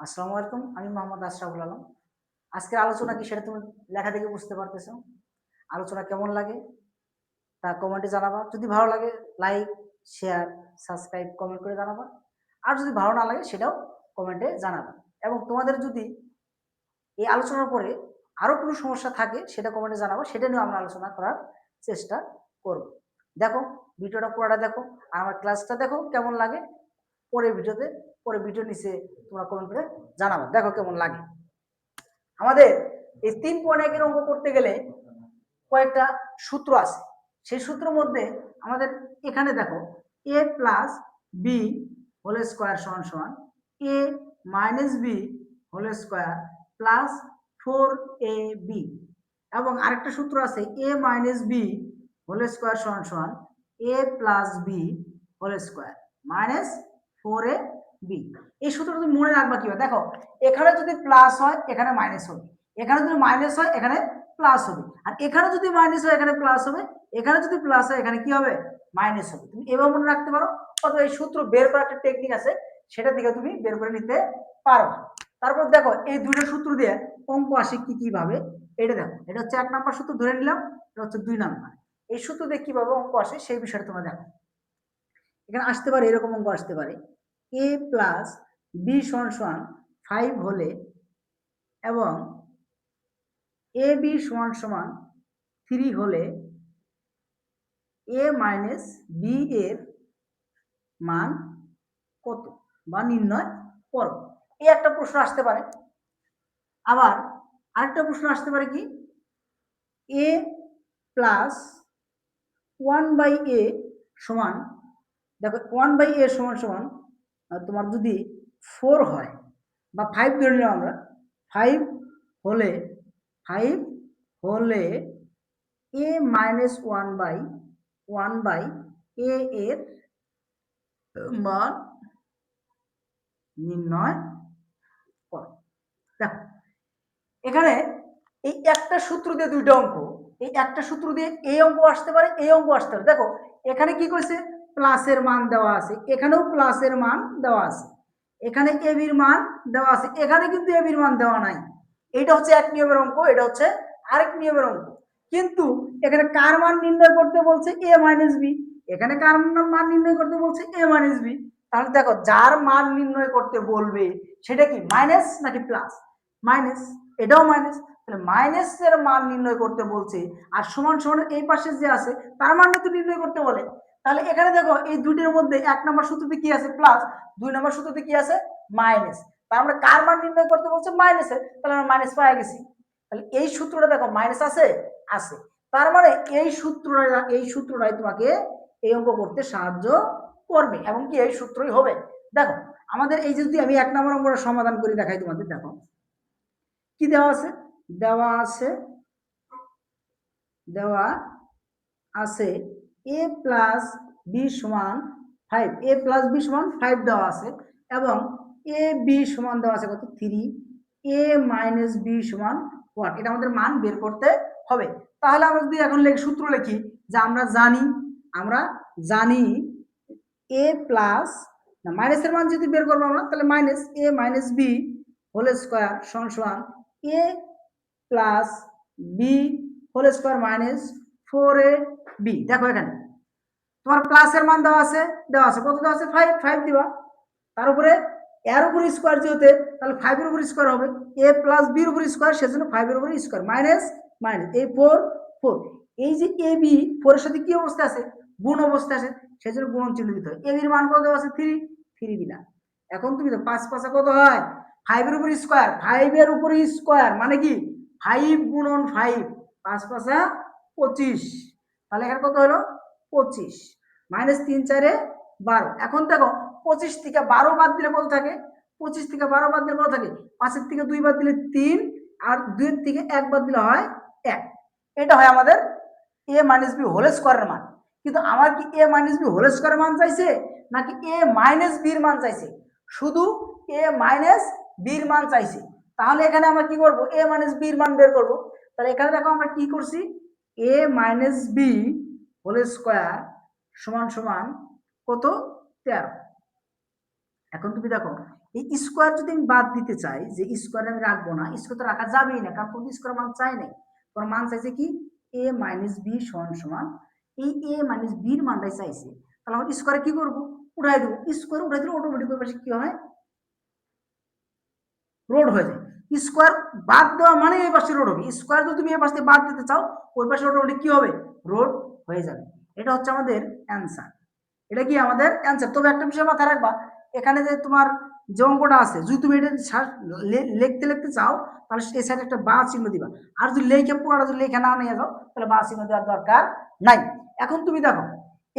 আসসালামু আলাইকুম। আমি মোহাম্মদ আশরাফুল আলম। আজকের আলোচনা কি সেটা তুমি লেখা দেখে বুঝতে পারতেছো। আলোচনা কেমন লাগে তা কমেন্টে জানাবা। যদি ভালো লাগে লাইক, শেয়ার, সাবস্ক্রাইব, কমেন্ট করে জানাবা। আর যদি ভালো না লাগে সেটাও কমেন্টে জানাবা। এবং তোমাদের যদি এই আলোচনার পরে আরো কোনো সমস্যা থাকে সেটা কমেন্টে জানাবো। সেটা নিয়ে আমরা আলোচনা করার চেষ্টা করব। দেখো ভিডিওটা পুরোটা দেখো আর আমার ক্লাসটা দেখো কেমন লাগে। পরে ভিডিও নিচে তোমরা কমেন্ট করে জানাবো দেখো কেমন লাগে। আমাদের এই 3.1 অঙ্ক করতে গেলে কয়েকটা সূত্র আছে। সেই সূত্রের মধ্যে আমাদের এখানে দেখো a plus B whole square সমান সমান a minus B whole square plus 4ab এবং আরেকটা সূত্র আছে a minus B whole square সমান সমান a plus B whole square minus 4ab। এই সূত্রটা তুমি মনে রাখবা কিভাবে, দেখো এখানে যদি প্লাস হয় এখানে মাইনাস হবে, এখানে যদি মাইনাস হয় এখানে প্লাস হবে, আর এখানে যদি মাইনাস হয় এখানে প্লাস হবে, এখানে যদি প্লাস হয় এখানে কি হবে মাইনাস হবে। তুমি এভাবে মনে রাখতে পারো, অথবা এই সূত্র বের করার একটা টেকনিক আছে সেটা থেকে তুমি বের করে নিতে পারবে। তারপর দেখো এই দুইটা সূত্র দিয়ে অঙ্ক আসে কি কিভাবে, এটা দেখো, এটা হচ্ছে 1 নম্বর সূত্র ধরে নিলাম, এটা হচ্ছে 2 নম্বর। এই সূত্র দিয়ে কিভাবে অঙ্ক আসে সেই বিষয়টা তোমরা দেখো। এখানে আসতে পারে এরকম অঙ্ক আসতে পারে a প্লাস বি সমান সমান 5 হলে এবং এ বি সমান সমান 3 হলে এ মাইনাস বি এর মান কত বা নির্ণয় করো। এই একটা প্রশ্ন আসতে পারে। আবার আরেকটা প্রশ্ন আসতে পারে কি এ প্লাস 1/a সমান, দেখো 1/a সমান সমান তোমার যদি 4 হয় বা 5 ধরে নিলাম আমরা, 5 হলে 5 হলে a মাইনাস 1/a এর মান নির্ণয় করো। দেখো এখানে এই একটা সূত্র দিয়ে দুইটা অঙ্ক, এই একটা সূত্র দিয়ে এই অঙ্ক আসতে পারে, এই অঙ্ক আসতে পারে। দেখো এখানে কি করেছে, প্লাসের মান দেওয়া আছে, এখানেও প্লাসের মান দেওয়া আছে, এখানে এ বির মান দেওয়া আছে, এখানে কিন্তু এ বির মান দেওয়া নাই। এটা হচ্ছে এক নিয়মের অঙ্ক, এটা হচ্ছে আরেক নিয়মের অঙ্ক। কিন্তু এখানে কার মান নির্ণয় করতে বলছে এ মাইনাস বি, এখানে কার মান নির্ণয় করতে বলছে এ মাইনাস বি। তাহলে দেখো যার মান নির্ণয় করতে বলবে সেটা কি মাইনাস নাকি প্লাস, মাইনাস, এটাও মাইনাস, তাহলে মাইনাসের মান নির্ণয় করতে বলছে, আর সমান সমান এই পাশে যে আছে তার মানটা তো নির্ণয় করতে বলে। তাহলে এখানে দেখো এই দুটির মধ্যে 1 নম্বর সূত্রতে কি আছে প্লাস, 2 নম্বর সূত্রতে কি আছে মাইনাস, তার মানে কার মান নির্ণয় করতে বলছে মাইনাসের, তাহলে আমরা মাইনাস পাই গেছি। তাহলে এই সূত্রটা দেখো মাইনাস আছে, আছে, তার মানে এই সূত্রটাই তোমাকে এই অঙ্ক করতে সাহায্য করবে এবং কি এই সূত্রই হবে। দেখো আমাদের এই যদি আমি 1 নম্বর অঙ্কটা সমাধান করে দেখাই তোমাদের, দেখো কি দেওয়া আছে, দেওয়া আছে দেওয়া আছে a প্লাস বি সমান 5, a প্লাস বি সমান 5 দেওয়া আছে এবং এ বি সমান দেওয়া আছে কত 3, এ মাইনাস বি সমান 1, এটা আমাদের মান বের করতে হবে। তাহলে আমরা যদি এখন সূত্র লিখি যে আমরা জানি এ প্লাস না মাইনাসের মান যদি বের করবো আমরা, তাহলে minus a minus B whole square সমান সমান a plus B whole square minus 4ab। দেখো এখানে তোমার প্লাসের মান দেওয়া আছে, কত দেওয়া আছে 5, 5 দিবা, তার উপরে এর উপর স্কোয়ার যেতে তাহলে 5 এর উপর স্কোয়ার হবে, a প্লাস b এর উপর স্কোয়ার সেজন্য 5 এর উপর স্কোয়ার মাইনাস মাইনাস এই 4 4, এই যে a b 4 এর সাথে কি অবস্থা আছে গুণ অবস্থা আছে, সেজন্য গুণন চিহ্ন দিতে হয়। a এর মান কত দেওয়া আছে 3, 3 দিলা। এখন তুমি তো 5 5 কত হয় 5 এর উপর স্কোয়ার, 5 এর উপর স্কোয়ার মানে কি 5 গুণন 5, 5 5 25, তাহলে এখানে কত হলো 25 মাইনাস 3 4 12। এখন দেখো 25 থেকে 12 বাদ দিলে কত থাকে, 25 থেকে 12 বাদ দিলে কত থাকে, 5 এর থেকে 2 বাদ দিলে 3, আর 2 এর থেকে 1 বাদ দিলে হয় 1। এটা হয় আমাদের a মাইনাস বি হোল স্কোয়ারের মান। কিন্তু আমার কি a মাইনাস বি হোল স্কোয়ারের মান চাইছে নাকি a মাইনাস বি এর মান চাইছে, শুধু a মাইনাস বি এর মান চাইছে। তাহলে এখানে আমরা কি করব a মাইনাস বি এর মান বের করব। তাহলে এখানে দেখো আমরা কি করছি a minus B whole square সমান সমান কত 13। এখন তুমি দেখো এই স্কোয়ার যদি আমি বাদ দিতে চাই, যে স্কোয়ার আমি রাখবো না, স্কোয়ার তো রাখা যাবেই না, কারণ তুমি স্কোয়ার মান চাই নাই, তোমার মান চাইছে কি a মাইনাস বি সমান সমান, এই a মাইনাস বির মানটাই চাইছে, তাহলে আমরা স্কোয়ারে কি করবো, উঠাই দেবো। স্কোয়ার উঠাই দিলে অটোমেটিক ওই পাশে কি হয়, রোড হয়ে যায়। স্কোয়ার বাদ দেওয়া মানে এই পাশে রোড হবে, স্কোয়ার যদি তুমি এই পাশে বাদ দিতে চাও, ওই পাশে অটোমেটিক কি হবে, রোড হয়ে যাবে। এটা হচ্ছে আমাদের অ্যান্সার, এটা কি আমাদের অ্যান্সার। তবে একটা বিষয় মাথায় রাখবা, এখানে যে তোমার যে অঙ্কটা আছে, যদি তুমি এটা লিখতে লিখতে চাও, তাহলে এই সাইডে একটা বা চিহ্ন দিবা, আর যদি লেখে পুরোটা যদি লেখা না নিয়ে যাও, তাহলে বা চিহ্ন দেওয়ার দরকার নাই। এখন তুমি দেখো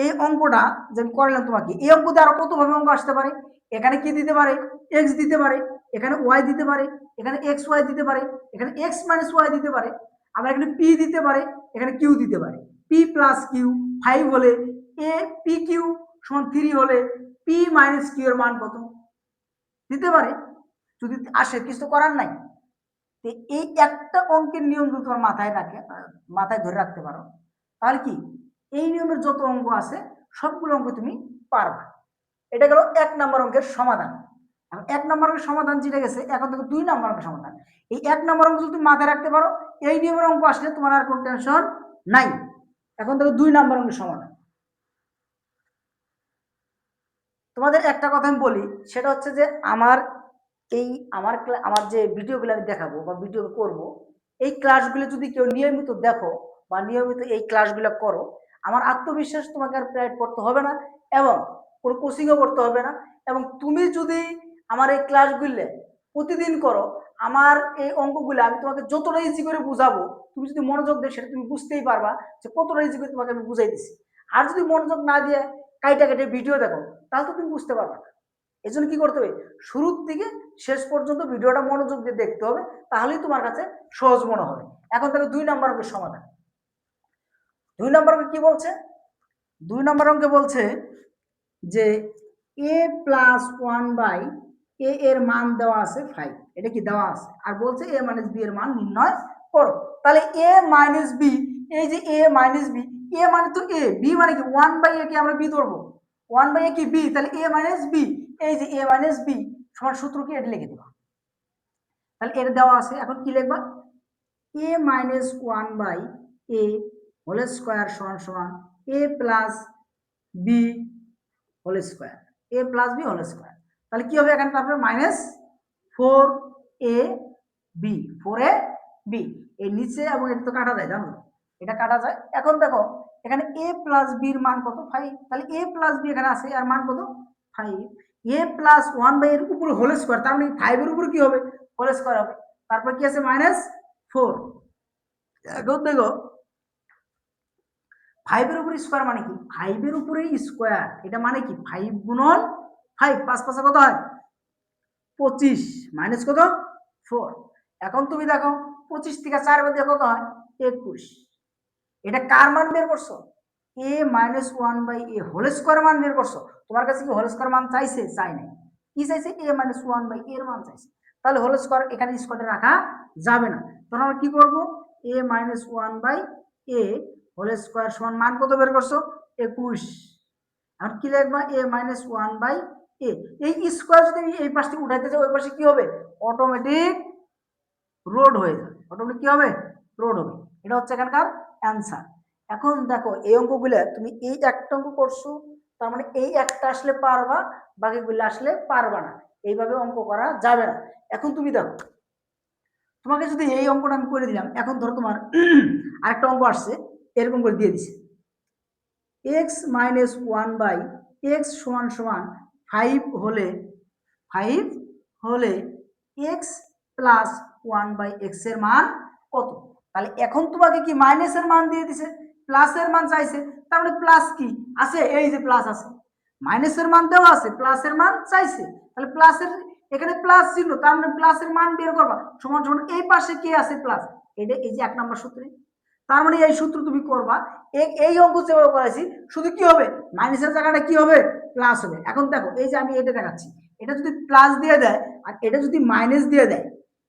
এই অঙ্কটা যে আমি করলাম তোমাকে, এই অঙ্ক দিয়ে আরো কতভাবে অঙ্ক আসতে পারে। এখানে কি দিতে পারে, এক্স দিতে পারে, এখানে ওয়াই দিতে পারে, এখানে এক্স ওয়াই দিতে পারে, এখানে এক্স মাইনাস ওয়াই দিতে পারে, আবার এখানে পি দিতে পারে, এখানে কিউ দিতে পারে। পি প্লাস কিউ 5 হলে এ পি কিউ সমান 3 হলে পি মাইনাস কিউ এর মান কত দিতে পারে, যদি আসে, কিছু তো করার নাই। এই একটা অঙ্কের নিয়ম যদি তোমার মাথায় রাখে, মাথায় ধরে রাখতে পারো, তাহলে কি এই নিয়মের যত অঙ্ক আছে সবগুলো অঙ্ক তুমি পারবা। এটা গেল 1 নম্বর অঙ্কের সমাধান। এখন 1 নম্বর অঙ্কের সমাধান যেটা গেছে, এখন থেকে 2 নম্বর অঙ্কের সমাধান। এই 1 নম্বর অঙ্ক যদি তুমি মাথায় রাখতে পারো, এই নিয়মের অঙ্ক আসলে তোমার আর কোনো টেনশন নাই। এখন থেকে 2 নম্বর অঙ্কের সমাধান। তোমাদের একটা কথা আমি বলি, সেটা হচ্ছে যে আমার এই আমার যে ভিডিওগুলো আমি দেখাবো বা ভিডিও করব, এই ক্লাসগুলো যদি কেউ নিয়মিত দেখো বা নিয়মিত এই ক্লাসগুলো করো, আমার আত্মবিশ্বাস তোমাকে আর প্রাইড করতে হবে না, এবং কোনো কোচিংও করতে হবে না। এবং তুমি যদি আমার এই ক্লাসগুলো প্রতিদিন করো, আমার এই অঙ্কগুলো আমি তোমাকে যতটা ইজি করে বুঝাবো, তুমি যদি মনোযোগ দেয়, সেটা তুমি বুঝতেই পারবা যে কতটা ইজি করে তোমাকে আমি বুঝাই দিচ্ছি। আর যদি মনোযোগ না দিয়ে কাইটা কেটে ভিডিও দেখো, তাহলে তো তুমি বুঝতে পারবে না। এই জন্য কি করতে হবে, শুরুর থেকে শেষ পর্যন্ত ভিডিওটা মনোযোগ দিয়ে দেখতে হবে, তাহলেই তোমার কাছে সহজ মনে হবে। এখন থেকে 2 নম্বর অঙ্কের সমাধান। 2 নম্বর অঙ্কে কি বলছে, 2 নম্বর অঙ্কে বলছে যে a প্লাস 1 বাই a এর মান দেওয়া আছে 5, এটা কি দেওয়া আছে, আর বলছে a মাইনাস b এর মান নির্ণয় করো। তাহলে a মাইনাস b, এই যে a মাইনাস b, a মানে তো a, b মানে কি 1 বাই a কে আমরা b ধরবো, 1 বাই a কি b, তাহলে a মাইনাস b, এই যে a মাইনাস b সমান সূত্র কি, এটা লিখে দিবা। তাহলে এটা দেওয়া আছে, এখন কি লিখবা, a minus 1 by a whole square সমান সমান a plus b whole square, a plus b whole square. তাহলে কি হবে এখানে, তারপরে minus 4a b, 4a b, এই নিচে এবং এটা তো কাটা যায়, জানো এটা কাটা যায়। এখন দেখো এখানে a প্লাস b এর মান কত, 5, তাহলে a প্লাস b এখানে আছে, আর মান কত 5, a প্লাস 1 বাই এর উপরে হোল স্কয়ার, তার মানে 5 এর উপরে কি হবে, হোল স্কয়ার হবে, তারপর কি আছে মাইনাস 4। এখন দেখো 5 এর উপরে স্কয়ার মানে কি, 5 এর উপরে স্কয়ার, এটা মানে কি 5 গুণন 5, 5 5 কত হয় 25, মাইনাস কত 4। এখন তুমি দেখো 25 থেকে 4 বাদ দিয়ে কত হয় 21, এটা কার মান বের করছো, a minus 1 by a whole square মান বের করছো। তোমার কাছে কি হোল স্কয়ার মান চাইছে, চাই নাই, কি চাইছে a মাইনাস 1 বাই a এর মান চাইছে। তাহলে হোল স্কয়ার এখানে স্কয়ারে রাখা যাবে না, তখন আমরা কি করব, a minus 1 by a whole square সমান মান কত বের করছো 21। এখন কি লিখবা, a মাইনাস 1 বাই a, এই স্কয়ার যদি আমি এই পাশ থেকে উঠাইতে চাই, ওই পাশে কি হবে, অটোমেটিক রোড হয়ে যাবে, অটোমেটিক কি হবে, রোড হবে। এটা হচ্ছে এখানকার অ্যান্সার। এখন দেখো এই অঙ্কগুলো তুমি এই একটা অঙ্ক করছো, তার মানে এই একটা আসলে পারবা, বাকিগুলো আসলে পারবা না, এইভাবে অঙ্ক করা যাবে না। এখন তুমি দেখো, তোমাকে যদি এই অঙ্কটা আমি করে দিলাম, এখন ধরো তোমার আরেকটা অঙ্ক আসছে, এরকম করে দিয়ে দিছে, এক্স মাইনাস 1 বাই এক্স সমান সমান 5 হলে 5 হলে এক্স প্লাস 1 বাই এক্স এর মান কত। তাহলে এখন তোমাকে কি মাইনাসের মান দিয়ে দিছে, প্লাসের মান চাইছে, তার মানে প্লাস কি আছে, এই যে প্লাস আছে, মাইনাসের মান দেওয়া আছে, প্লাসের মান চাইছে, তাহলে প্লাসের এখানে প্লাস ছিল, তার মানে প্লাসের মান বের করবা, সমান সমান এই পাশে কি আছে প্লাস, এটা এই যে 1 নম্বর সূত্রে। তার মানে এই সূত্র তুমি করবা, এই অঙ্ক যেভাবে করাইছি, শুধু কি হবে মাইনাসের জায়গাটা কি হবে প্লাস হবে। এখন দেখো এই যে আমি এটা দেখাচ্ছি, এটা যদি প্লাস দিয়ে দেয় আর এটা যদি মাইনাস দিয়ে দেয়,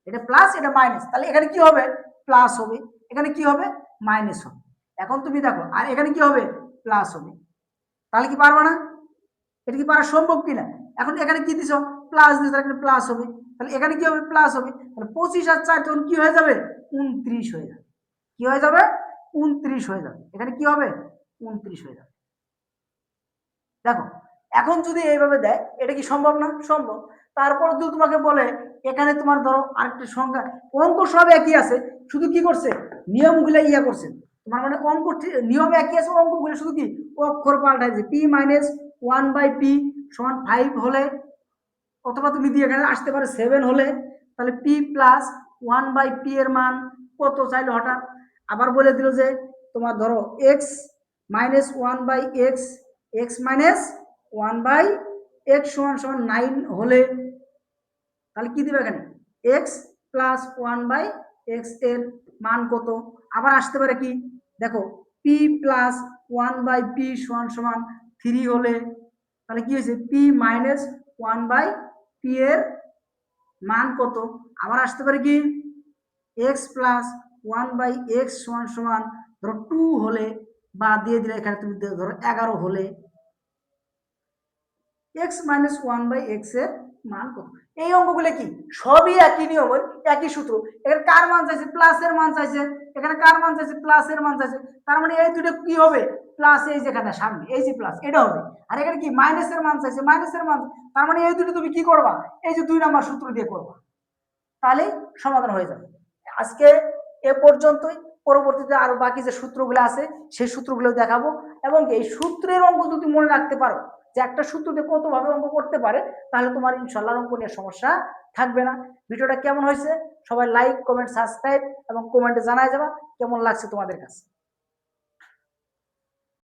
এটা প্লাস এটা মাইনাস, তাহলে এখানে কি হবে প্লাস হবে, এখানে কি হবে মাইনাস হবে। এখন তুমি দেখো আর এখানে কি হবে প্লাস হবে, তাহলে কি পারবা না, এটা কি পারা সম্ভব কিনা। এখন এখানে কি দিছো প্লাস দিয়ে তাহলে প্লাস হবে, তাহলে এখানে কি হবে প্লাস হবে, তাহলে 25 আর 4 তখন কি হয়ে যাবে 29 হয়ে যাবে, কি হয়ে যাবে 29 হয়ে যাবে, এখানে কি হবে 29 হয়ে যাবে। দেখো এখন যদি এইভাবে দেয় এটা কি সম্ভব না, সম্ভব। তারপর যদি তোমাকে বলে এখানে তোমার ধরো আরেকটা সংখ্যা, অঙ্ক সব একই আছে, শুধু কি করছে নিয়মগুলো ইয়া করছে, তোমার মানে অঙ্ক নিয়ম একই আছে, অঙ্কগুলো শুধু কি অক্ষর পাল্টাইছে, পি মাইনাস 1/p সমান 5 হলে, অথবা তুমি দিয়ে এখানে আসতে পারে 7 হলে, তাহলে পি প্লাস 1/p এর মান কত চাইলো হঠাৎ। আবার বলে দিল যে তোমার ধরো x minus 1/x, x minus 1/x সমান সমান 9 হলে, তাহলে কি দিবে এখানে x প্লাস 1/x এর মান কত। আবার আসতে পারে কি দেখো p প্লাস 1/p সমান সমান 3 হলে, তাহলে কি হয়েছে p মাইনাস 1/p এর মান কত। আবার আসতে পারে কি x প্লাস 1/x সমান সমান ধরো 2 হলে, বা দিয়ে দিলে এখানে তুমি ধরো 11 হলে, x মাইনাস 1/x এর মান কত। এই অঙ্কগুলো কি সবই একই নিয়মের, একই সূত্র। এখানে কার মান চাইছে প্লাস এর মান চাইছে, এখানে কার মান চাইছে প্লাস এর মান চাইছে, তার মানে এই দুটো কি হবে প্লাস, এই যেখানে সামনে এই যে প্লাস এটা হবে, আর এখানে কি মাইনাস এর মান চাইছে, মাইনাস এর মান, তার মানে এই দুটো তুমি কি করবা এই যে 2 নাম্বার সূত্র দিয়ে করবা, তাহলেই সমাধান হয়ে যাবে। আজকে এ পর্যন্তই, পরবর্তীতে আরো বাকি যে সূত্রগুলো আছে সেই সূত্রগুলো দেখাবো, এবং এই সূত্রের অঙ্ক যদি মনে রাখতে পারো যে একটা সূত্র দিয়ে কতভাবে অঙ্ক করতে পারে, তাহলে তোমার ইনশাআল্লাহ অঙ্ক নিয়ে সমস্যা থাকবে না। ভিডিওটা কেমন হয়েছে সবাই লাইক কমেন্ট সাবস্ক্রাইব এবং কমেন্টে জানায় যাবা কেমন লাগছে তোমাদের কাছে।